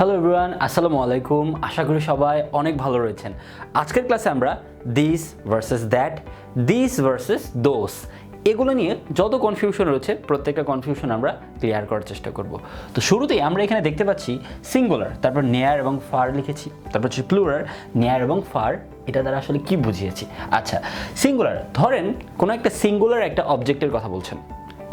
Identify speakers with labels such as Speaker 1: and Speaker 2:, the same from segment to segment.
Speaker 1: Hello everyone, আসসালামু আলাইকুম। আশা করি সবাই অনেক ভালো রয়েছেন। আজকের ক্লাসে আমরা this versus that, this versus those, এগুলো নিয়ে যত কনফিউশন রয়েছে প্রত্যেকটা কনফিউশন আমরা ক্লিয়ার করার চেষ্টা করব। তো শুরুতেই আমরা এখানে দেখতে পাচ্ছি সিঙ্গুলার, তারপর নেয়ার এবং ফার লিখেছি, তারপর হচ্ছে প্লুরাল, নেয়ার এবং ফার। এটা দ্বারা আসলে কি বুঝিয়েছি? আচ্ছা, সিঙ্গুলার, ধরেন কোনো একটা সিঙ্গুলার একটা অবজেক্টের কথা বলছেন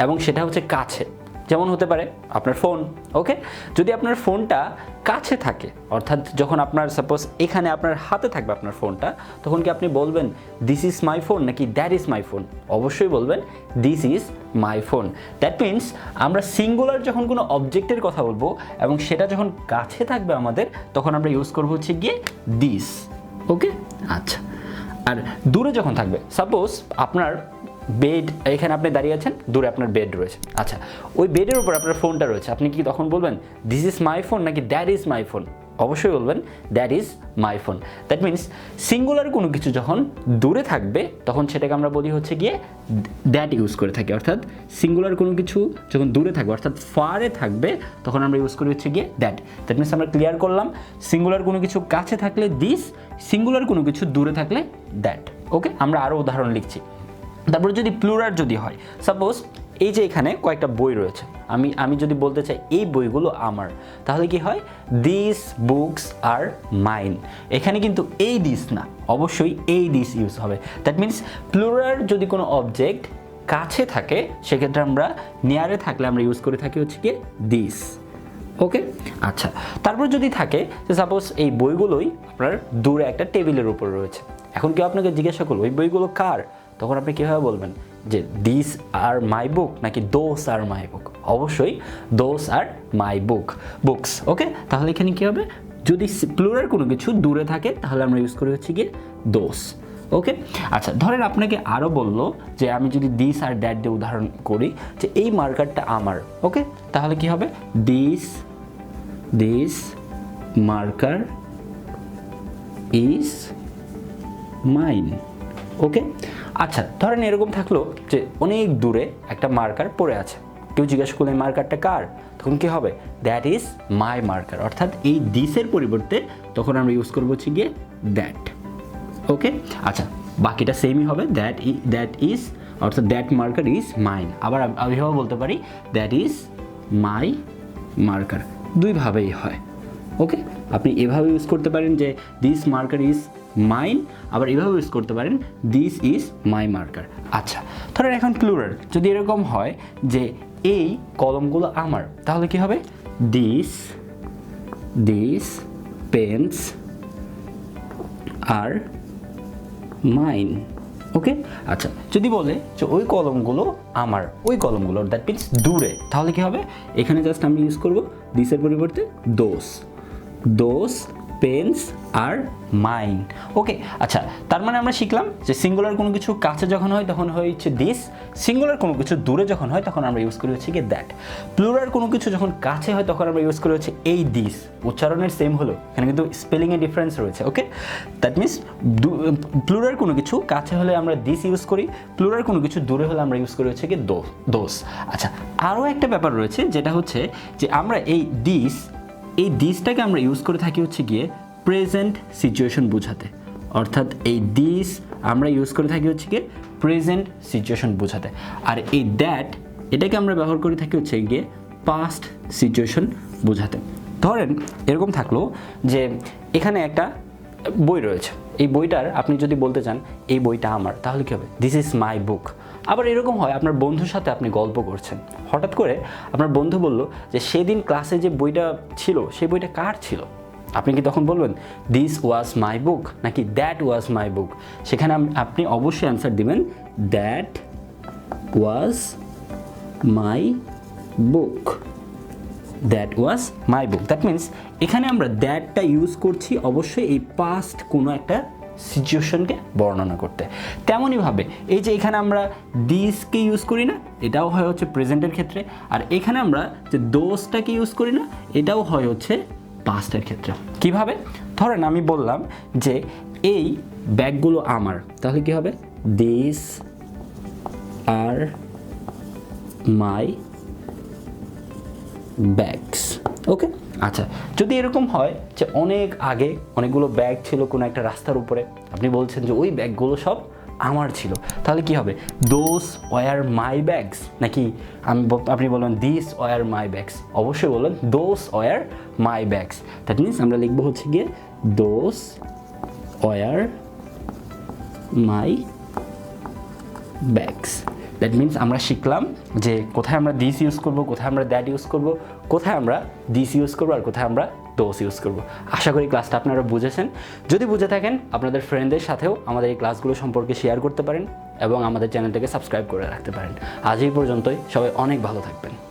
Speaker 1: এবং সেটা হচ্ছে কাছে, যেমন হতে পারে আপনার ফোন। ওকে, যদি আপনার ফোনটা কাছে থাকে, অর্থাৎ যখন আপনার সাপোজ এখানে আপনার হাতে থাকবে আপনার ফোনটা, তখন কি আপনি বলবেন দিস ইজ মাই ফোন নাকি দ্যাট ইজ মাই ফোন? অবশ্যই বলবেন this is my phone. That means আমরা সিঙ্গুলার যখন কোনো অবজেক্টের কথা বলবো এবং সেটা যখন কাছে থাকবে আমাদের, তখন আমরা ইউজ করবো হচ্ছে গিয়ে দিস। ওকে, আচ্ছা। আর দূরে যখন থাকবে, সাপোজ আপনার বেড, এখানে আপনি দাঁড়িয়ে আছেন, দূরে আপনার বেড রয়েছে, আচ্ছা, ওই বেডের উপর আপনার ফোনটা রয়েছে, আপনি কি তখন বলবেন দিস ইজ মাই ফোন নাকি দ্যাট ইজ মাই ফোন? অবশ্যই বলবেন that is my phone. That means singular কোনো কিছু যখন দূরে থাকবে তখন সেটাকে আমরা বলি হচ্ছে গিয়ে দ্যাট ইউজ করে থাকি, অর্থাৎ সিঙ্গুলার কোনো কিছু যখন দূরে থাকবে অর্থাৎ ফারে থাকবে তখন আমরা ইউজ করি হচ্ছে গিয়ে দ্যাট। দ্যাট মিনস আমরা ক্লিয়ার করলাম সিঙ্গুলার কোনো কিছু কাছে থাকলে দিস, সিঙ্গুলার কোনো কিছু দূরে থাকলে দ্যাট। ওকে, আমরা আরও উদাহরণ লিখছি। তারপরে যদি প্লুরাল যদি হয়, সাপোজ এই যে এখানে কয়েকটা বই রয়েছে, আমি যদি বলতে চাই এই বইগুলো আমার, তাহলে কি হয় দিস বুকস আর মাইন। এখানে কিন্তু এই দিস না, অবশ্যই এই দিস ইউজ হবে। দ্যাট মিনস প্লুরাল যদি কোনো অবজেক্ট কাছে থাকে সেক্ষেত্রে আমরা নিয়ারে থাকলে আমরা ইউজ করে থাকি হচ্ছে কি দিস। ওকে, আচ্ছা। তারপর যদি থাকে যে সাপোজ এই বইগুলোই আপনার দূরে একটা টেবিলের উপর রয়েছে, এখন কেউ আপনাকে জিজ্ঞাসা করলো ওই বইগুলো কার, তখন আপনি কীভাবে বলবেন যে দিস আর মাই বুক নাকি দোস আর মাই বুক? অবশ্যই দোস আর মাই বুকস। ওকে, তাহলে এখানে কী হবে, যদি প্লুরাল কোনো কিছু দূরে থাকে তাহলে আমরা ইউজ করি হচ্ছে গিয়ে দোস। ওকে, আচ্ছা, ধরেন আপনাকে আরও বললো যে আমি যদি দিস আর দ্যাট দিয়ে উদাহরণ করি যে এই মার্কারটা আমার। ওকে, তাহলে কি হবে দিস মার্কার ইজ মাইন। ওকে, আচ্ছা, ধরেন এরকম থাকলো যে অনেক দূরে একটা মার্কার পড়ে আছে, কেউ জিজ্ঞাসা করলে এই মার্কারটা কার, তখন কি হবে দ্যাট ইজ মাই মার্কার, অর্থাৎ এই দিসের পরিবর্তে তখন আমরা ইউজ করবো হচ্ছে গিয়ে দ্যাট। ওকে, আচ্ছা, বাকিটা সেমই হবে, দ্যাট ইজ অর্থাৎ দ্যাট মার্কার ইজ মাইন। আবার আমি এভাবে বলতে পারি দ্যাট ইজ মাই মার্কার, দুইভাবেই হয়। ওকে, আপনি এভাবে ইউজ করতে পারেন যে দিস মার্কার ইজ মাইন, আবার এভাবে ইউজ করতে পারেন দিস ইজ মাই মার্কার। আচ্ছা, ধরেন এখন প্লুরাল যদি এরকম হয় যে এই কলমগুলো আমার, তাহলে কি হবে দিস পেন্স আর মাইন। ওকে, আচ্ছা, যদি বলে যে ওই কলমগুলো আমার, ওই কলমগুলো দ্যাট মিনস দূরে, তাহলে কি হবে এখানে জাস্ট আমি ইউজ করব দিসের পরিবর্তে দোস পেন্স আর মাইন। ওকে, আচ্ছা, তার মানে আমরা শিখলাম যে সিঙ্গুলার কোনো কিছু কাছে যখন হয় তখন হচ্ছে দিস, সিঙ্গুলার কোনো কিছু দূরে যখন হয় তখন আমরা ইউজ করি হচ্ছে কি দ্যাট। প্লুরাল কোনো কিছু যখন কাছে হয় তখন আমরা ইউজ করি হচ্ছে এই দিস। উচ্চারণের সেম হলো, এখানে কিন্তু স্পেলিংয়ে ডিফারেন্স রয়েছে। ওকে, দ্যাট মিনস প্লুরাল কোনো কিছু কাছে হলে আমরা দিস ইউজ করি, প্লুরাল কোনো কিছু দূরে হলে আমরা ইউজ করি হচ্ছে কি দোস। আচ্ছা, আরও একটা ব্যাপার রয়েছে যেটা হচ্ছে যে আমরা এই দিসটাকে আমরা ইউজ করে থাকি হচ্ছে গিয়ে প্রেজেন্ট সিচুয়েশন বোঝাতে, অর্থাৎ এই দিস আমরা ইউজ করে থাকি হচ্ছে গিয়ে প্রেজেন্ট সিচুয়েশন বোঝাতে। আর এই দ্যাট এটাকে আমরা ব্যবহার করে থাকি হচ্ছে গিয়ে পাস্ট সিচুয়েশন বোঝাতে। ধরেন এরকম থাকলো যে এখানে একটা বই রয়েছে, এই বইটার আপনি যদি বলতে চান এই বইটা আমার, তাহলে কী হবে দিস ইজ মাই বুক। আবার এরকম হয় আপনার বন্ধুর সাথে আপনি গল্প করছেন, হঠাৎ করে আপনার বন্ধু বলল যে সেদিন ক্লাসে যে বইটা ছিল সেই বইটা কার ছিল, আপনি কি তখন বলবেন দিস ওয়াজ মাই বুক নাকি দ্যাট ওয়াজ মাই বুক? সেখানে আপনি অবশ্যই অ্যান্সার দিবেন that was my book, that was my book. That means এখানে আমরা দ্যাটটা ইউজ করছি অবশ্যই এই পাস্ট কোনো একটা সিচুয়েশনকে বর্ণনা করতে। তেমনইভাবে এই যে এখানে আমরা দিসকে ইউজ করি না, এটাও হয় হচ্ছে প্রেজেন্টের ক্ষেত্রে, আর এখানে আমরা যে দোসটাকে ইউজ করি না, এটাও হয় হচ্ছে পাস্টের ক্ষেত্রে। কিভাবে? ধরেন আমি বললাম যে এই ব্যাগগুলো আমার, তাহলে কি হবে দিস আর মাই ব্যাগস। ওকে, আচ্ছা, যদি এরকম হয় যে অনেক আগে অনেকগুলো ব্যাগ ছিল কোনো একটা রাস্তার উপরে, আপনি বলছেন যে ওই ব্যাগগুলো সব আমার ছিল, তাহলে কি হবে? দোজ ওয়ার মাই ব্যাগস, নাকি আপনি বলবেন দিস ওয়ার মাই ব্যাগস? অবশ্যই বলবেন those were my bags. That means আমরা লিখবো হচ্ছে গিয়ে those were my bags. That means আমরা শিখলাম যে কোথায় আমরা দিস ইউজ করব, কোথায় আমরা দ্যাট ইউজ করব, কোথায় আমরা দিস ইউজ করব, আর কোথায় আমরা দোস ইউজ করব। আশা করি ক্লাসটা আপনারা বুঝেছেন। যদি বুঝে থাকেন আপনাদের ফ্রেন্ডদের সাথেও আমাদের এই ক্লাসগুলো সম্পর্কে শেয়ার করতে পারেন এবং আমাদের চ্যানেলটাকে সাবস্ক্রাইব করে রাখতে পারেন। আজ এই পর্যন্তই, সবাই অনেক ভালো থাকবেন।